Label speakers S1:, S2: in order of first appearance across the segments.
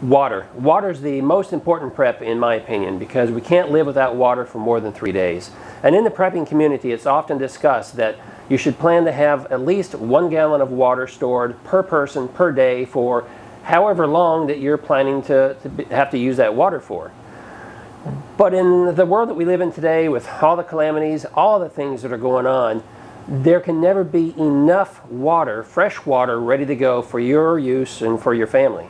S1: Water. Water is the most important prep in my opinion, because we can't live without water for more than 3 days. And in the prepping community, it's often discussed that you should plan to have at least 1 gallon of water stored per person per day for however long that you're planning to have to use that water for. But in the world that we live in today, with all the calamities, all the things that are going on, there can never be enough water, fresh water, ready to go for your use and for your family.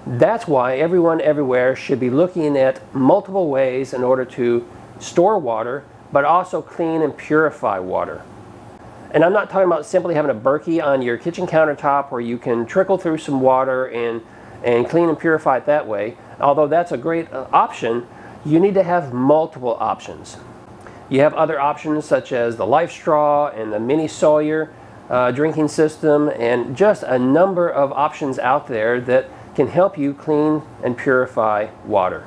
S1: That's why everyone everywhere should be looking at multiple ways in order to store water, but also clean and purify water. And I'm not talking about simply having a Berkey on your kitchen countertop where you can trickle through some water and clean and purify it that way. Although that's a great option, you need to have multiple options. You have other options such as the Life Straw and the Mini Sawyer drinking system, and just a number of options out there that can help you clean and purify water.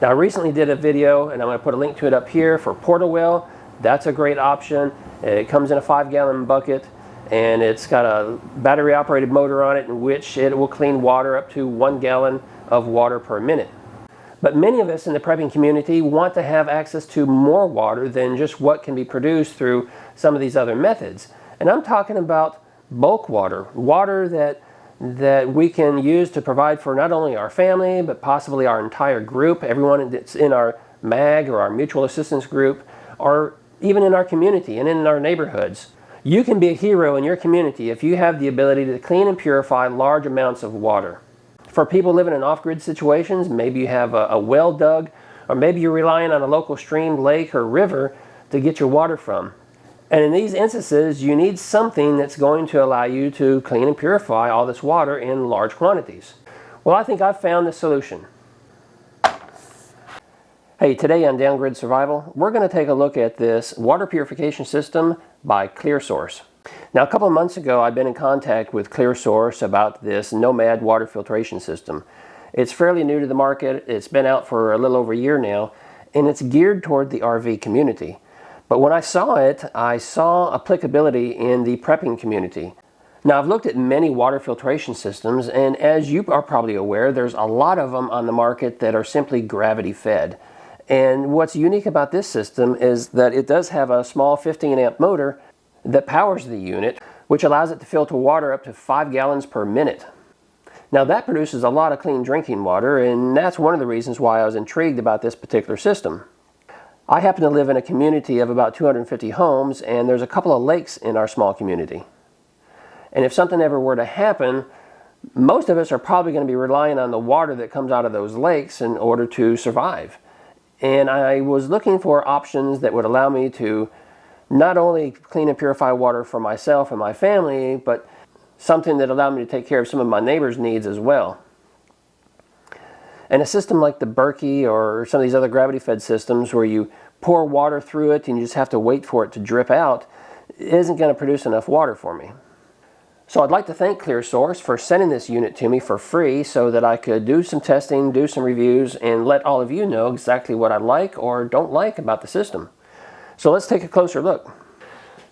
S1: Now, I recently did a video, and I'm going to put a link to it up here, for Portawell. That's a great option. It comes in a 5-gallon bucket, and it's got a battery operated motor on it in which it will clean water up to 1 gallon of water per minute. But many of us in the prepping community want to have access to more water than just what can be produced through some of these other methods. And I'm talking about bulk water, water that we can use to provide for not only our family, but possibly our entire group, everyone that's in our MAG or our mutual assistance group, or even in our community and in our neighborhoods. You can be a hero in your community if you have the ability to clean and purify large amounts of water. For people living in off-grid situations, maybe you have a well dug, or maybe you're relying on a local stream, lake, or river to get your water from. And in these instances, you need something that's going to allow you to clean and purify all this water in large quantities. Well, I think I've found the solution. Hey, today on Downgrid Survival, we're going to take a look at this water purification system by Clearsource. Now, a couple of months ago, I've been in contact with Clearsource about this NOMAD water filtration system. It's fairly new to the market. It's been out for a little over a year now, and it's geared toward the RV community. But when I saw it, I saw applicability in the prepping community. Now, I've looked at many water filtration systems, and as you are probably aware, there's a lot of them on the market that are simply gravity fed. And what's unique about this system is that it does have a small 15 amp motor that powers the unit, which allows it to filter water up to 5 gallons per minute. Now, that produces a lot of clean drinking water, and that's one of the reasons why I was intrigued about this particular system. I happen to live in a community of about 250 homes, and there's a couple of lakes in our small community. And if something ever were to happen, most of us are probably going to be relying on the water that comes out of those lakes in order to survive. And I was looking for options that would allow me to not only clean and purify water for myself and my family, but something that allowed me to take care of some of my neighbors' needs as well. And a system like the Berkey or some of these other gravity-fed systems where you pour water through it and you just have to wait for it to drip out isn't going to produce enough water for me. So I'd like to thank Clearsource for sending this unit to me for free so that I could do some testing, do some reviews, and let all of you know exactly what I like or don't like about the system. So let's take a closer look.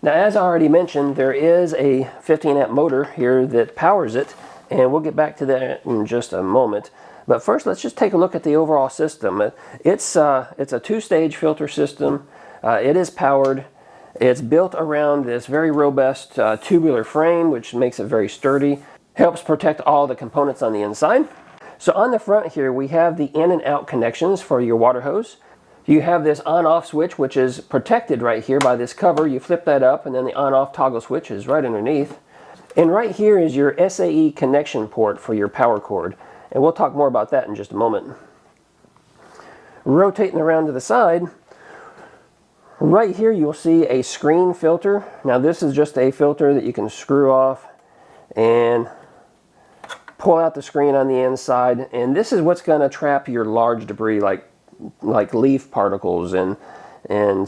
S1: Now, as I already mentioned, there is a 15 amp motor here that powers it, and we'll get back to that in just a moment. But first, let's just take a look at the overall system. It's a two-stage filter system. It is powered. It's built around this very robust tubular frame, which makes it very sturdy. Helps protect all the components on the inside. So on the front here, we have the in and out connections for your water hose. You have this on-off switch, which is protected right here by this cover. You flip that up, and then the on-off toggle switch is right underneath. And right here is your SAE connection port for your power cord. And we'll talk more about that in just a moment. Rotating around to the side, right here you'll see a screen filter. Now, this is just a filter that you can screw off and pull out the screen on the inside. And this is what's going to trap your large debris like leaf particles and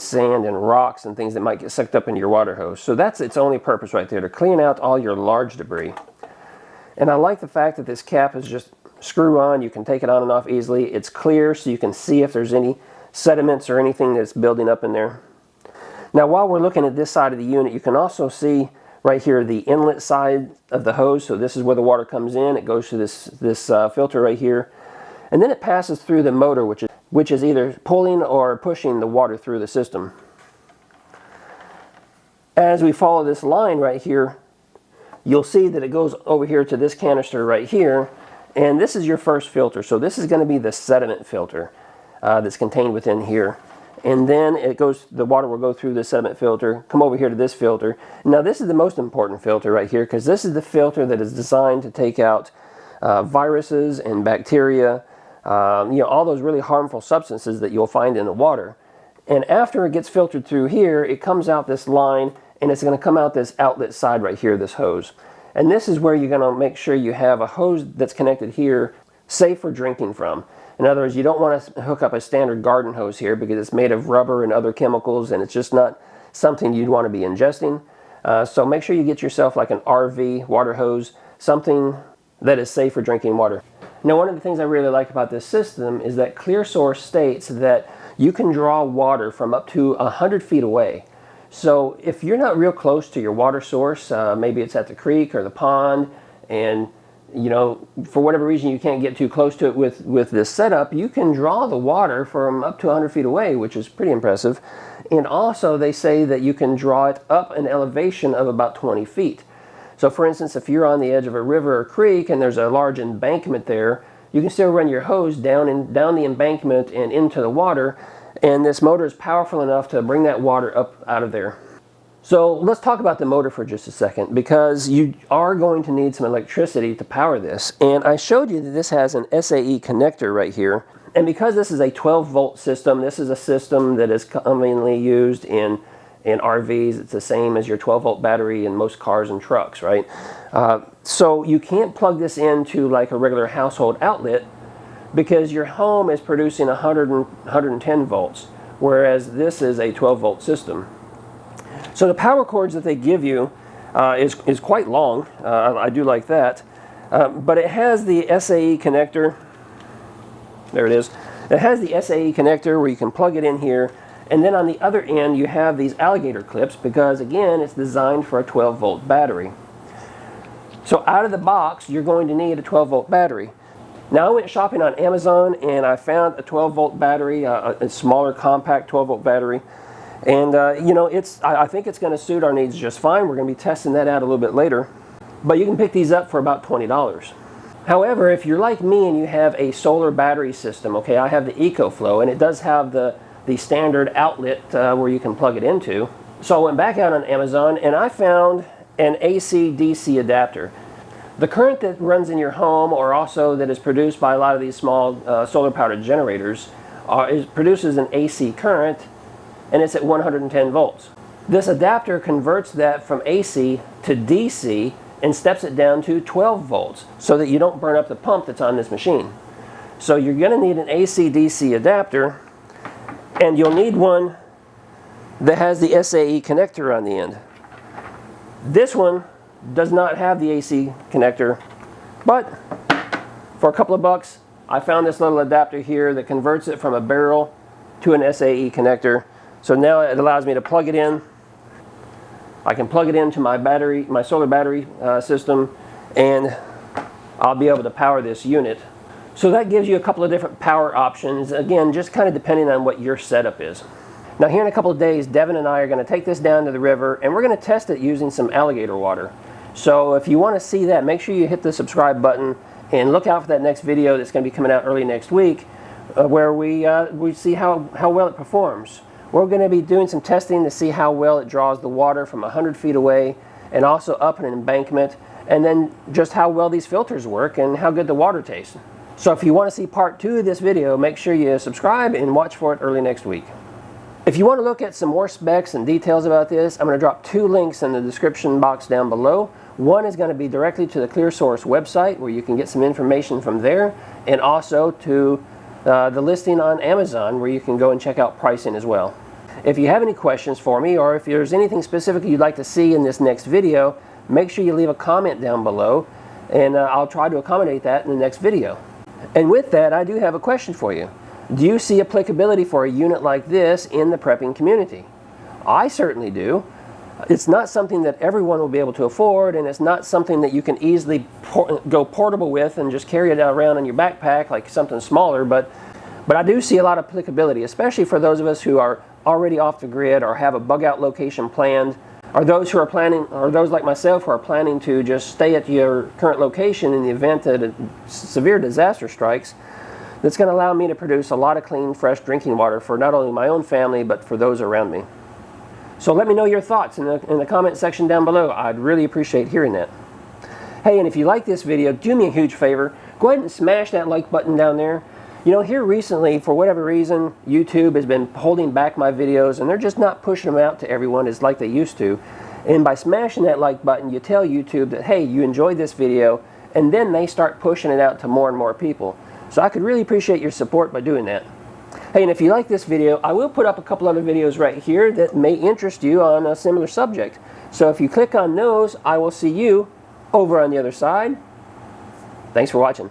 S1: sand and rocks and things that might get sucked up into your water hose. So that's its only purpose right there, to clean out all your large debris. And I like the fact that this cap is just screw on. You can take it on and off easily. It's clear, so you can see if there's any sediments or anything that's building up in there. Now, while we're looking at this side of the unit, you can also see right here, the inlet side of the hose. So this is where the water comes in. It goes to this filter right here. And then it passes through the motor, which is either pulling or pushing the water through the system. As we follow this line right here, you'll see that it goes over here to this canister right here. And this is your first filter. So this is going to be the sediment filter that's contained within here. And then the water will go through the sediment filter, come over here to this filter. Now this is the most important filter right here, because this is the filter that is designed to take out viruses and bacteria, all those really harmful substances that you'll find in the water. And after it gets filtered through here, it comes out this line, and it's going to come out this outlet side right here, this hose. And this is where you're going to make sure you have a hose that's connected here, safe for drinking from. In other words, you don't want to hook up a standard garden hose here because it's made of rubber and other chemicals, and it's just not something you'd want to be ingesting. So make sure you get yourself like an RV water hose, something that is safe for drinking water. Now, one of the things I really like about this system is that Clearsource states that you can draw water from up to 100 feet away. So if you're not real close to your water source, maybe it's at the creek or the pond, and for whatever reason you can't get too close to it with this setup, you can draw the water from up to 100 feet away, which is pretty impressive. And also they say that you can draw it up an elevation of about 20 feet. So for instance, if you're on the edge of a river or creek and there's a large embankment there, you can still run your hose down the embankment and into the water, and this motor is powerful enough to bring that water up out of there. So let's talk about the motor for just a second, because you are going to need some electricity to power this. And I showed you that this has an SAE connector right here. And because this is a 12-volt system, this is a system that is commonly used in RVs. It's the same as your 12-volt battery in most cars and trucks, right? So you can't plug this into like a regular household outlet because your home is producing 110 volts, whereas this is a 12-volt system. So the power cords that they give you is quite long. I do like that. But it has the SAE connector. There it is. It has the SAE connector where you can plug it in here. And then on the other end, you have these alligator clips because, again, it's designed for a 12-volt battery. So out of the box, you're going to need a 12-volt battery. Now I went shopping on Amazon and I found a 12-volt battery, a smaller compact 12-volt battery. And I think it's going to suit our needs just fine. We're going to be testing that out a little bit later. But you can pick these up for about $20. However, if you're like me and you have a solar battery system, okay, I have the EcoFlow, and it does have the standard outlet where you can plug it into. So I went back out on Amazon and I found an AC-DC adapter. The current that runs in your home, or also that is produced by a lot of these small solar-powered generators, produces an AC current, and it's at 110 volts. This adapter converts that from AC to DC and steps it down to 12 volts so that you don't burn up the pump that's on this machine. So you're going to need an AC-DC adapter, and you'll need one that has the SAE connector on the end. This one does not have the AC connector, but for a couple of bucks, I found this little adapter here that converts it from a barrel to an SAE connector. So now it allows me to plug it in. I can plug it into my solar battery system, and I'll be able to power this unit. So that gives you a couple of different power options, again, just kind of depending on what your setup is. Now here in a couple of days, Devin and I are going to take this down to the river, and we're going to test it using some alligator water. So if you want to see that, make sure you hit the subscribe button and look out for that next video that's going to be coming out early next week, where we see how well it performs. We're going to be doing some testing to see how well it draws the water from 100 feet away and also up an embankment, and then just how well these filters work and how good the water tastes. So if you want to see part 2 of this video, make sure you subscribe and watch for it early next week. If you want to look at some more specs and details about this, I'm going to drop 2 links in the description box down below. One is going to be directly to the Clearsource website where you can get some information from there, and also to the listing on Amazon where you can go and check out pricing as well. If you have any questions for me, or if there's anything specific you'd like to see in this next video, make sure you leave a comment down below, and I'll try to accommodate that in the next video. And with that, I do have a question for you. Do you see applicability for a unit like this in the prepping community? I certainly do. It's not something that everyone will be able to afford, and it's not something that you can easily go portable with and just carry it around in your backpack like something smaller, but I do see a lot of applicability, especially for those of us who are already off the grid or have a bug out location planned, or those who are planning, or those like myself who are planning to just stay at your current location in the event that a severe disaster strikes. That's going to allow me to produce a lot of clean, fresh drinking water for not only my own family, but for those around me. So let me know your thoughts in the comment section down below. I'd really appreciate hearing that. Hey, and if you like this video, do me a huge favor. Go ahead and smash that like button down there. You know, here recently, for whatever reason, YouTube has been holding back my videos, and they're just not pushing them out to everyone as like they used to. And by smashing that like button, you tell YouTube that, hey, you enjoyed this video, and then they start pushing it out to more and more people. So I could really appreciate your support by doing that. Hey, and if you like this video, I will put up a couple other videos right here that may interest you on a similar subject. So if you click on those, I will see you over on the other side. Thanks for watching.